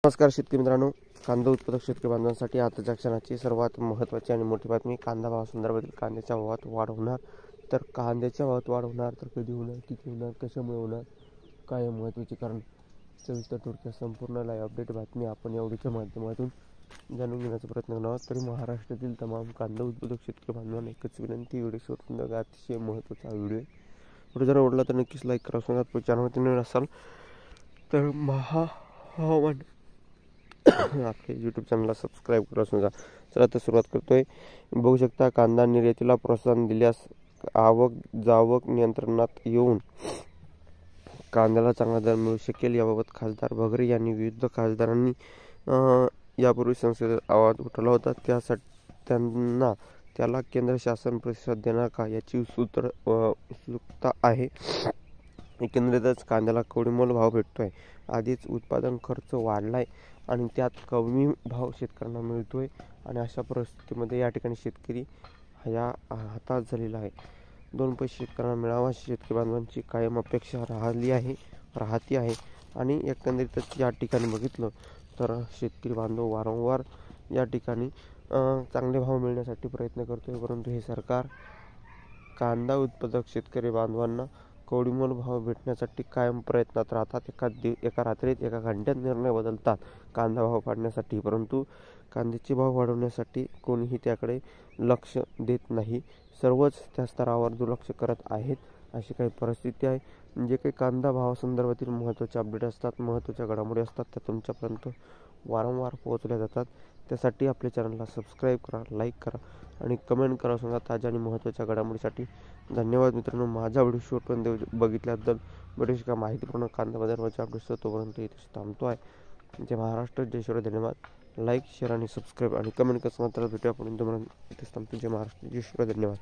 नमस्कार शेतकरी मित्रांनो, कांदा उत्पादक शेतकरी बांधवांसाठी आताच्या क्षणाची सर्वात महत्त्वाची आणि मोठी बातमी. कांदा भावासंदर्भातील कांद्याच्या भावात वाढ होणार. तर कांद्याच्या भावात वाढ होणार तर कधी होणार, किती होणार, कशामुळे होणार, काय आहे महत्त्वाचे कारण, सविस्तर थोडक्यात संपूर्ण लाईव्ह अपडेट बातमी आपण या व्हिडिओच्या माध्यमातून जाणून घेण्याचा प्रयत्न करणार आहोत. तरी महाराष्ट्रातील तमाम कांदा उत्पादक शेतकरी बांधवांना एकच विनंती, व्हिडिओ शेवटपर्यंत बघा. अतिशय महत्त्वाचा व्हिडिओ आहे. व्हिडिओ जर आवडला तर नक्कीच लाईक करा. समजा चॅनलवरती नवीन असाल तर हवामान आपल्या यूट्यूब चॅनलला सबस्क्राईब करा. समजा चला तर सुरुवात करतोय. बघू शकता, कांदा निर्यातीला प्रोत्साहन दिल्यास आवक जावक नियंत्रणात येऊन कांद्याला चांगला दर मिळू शकेल. याबाबत खासदार भगरे यांनी विविध खासदारांनी यापूर्वी संसदेत आवाज उठवला होता. त्याला केंद्र शासन प्रतिसाद देणार का याची उत्सुकता आहे. एकंदरीतच कांद्याला कवडीमोल भाव भेटतोय. आधीच उत्पादन खर्च वाढलाय आणि त्यात कमी भाव शेतकऱ्यांना मिळतोय आणि अशा परिस्थितीमध्ये या ठिकाणी शेतकरी हातात झालेला आहे. दोन पैसे शेतकऱ्यांना मिळावा शेतकरी बांधवांची कायम अपेक्षा राहती आहे आणि एकंदरीतच या ठिकाणी बघितलं तर शेतकरी बांधव वारंवार या ठिकाणी चांगले भाव मिळण्यासाठी प्रयत्न करतोय. परंतु हे सरकार कांदा उत्पादक शेतकरी बांधवांना कवडीमोल भाव भेटण्यासाठी कायम प्रयत्नात राहतात. एका रात्रीत एका घंट्यात निर्णय बदलतात कांदा भाव वाढण्यासाठी, परंतु कांद्याचे भाव वाढवण्यासाठी कोणीही त्याकडे लक्ष देत नाही. सर्वच त्या स्तरावर दुर्लक्ष करत आहेत. अशी काही परिस्थिती आहे. जे काही कांदा भावासंदर्भातील महत्त्वाचे अपडेट असतात, महत्त्वाच्या घडामोडी असतात, त्या तुमच्यापर्यंत वारंवार पोहोचल्या जातात. त्यासाठी आपल्या चॅनलला सबस्क्राईब करा, लाईक करा आणि कमेंट करा. समजा ताज्या आणि महत्त्वाच्या घडामोडीसाठी धन्यवाद मित्रांनो. माझा व्हिडिओ शेवटपर्यंत बघितल्याबद्दल बरेच का माहितीपूर्ण कांदा बाजाराचे अपडेट्स तोपर्यंत इथे थांबतो आहे. जय महाराष्ट्र, जय शिवराय. धन्यवाद. लाईक, शेअर आणि सबस्क्राईब आणि कमेंट करताना तर भेटूया आपण इथेच थांबतो. जय महाराष्ट्र, जय शिवराय. धन्यवाद.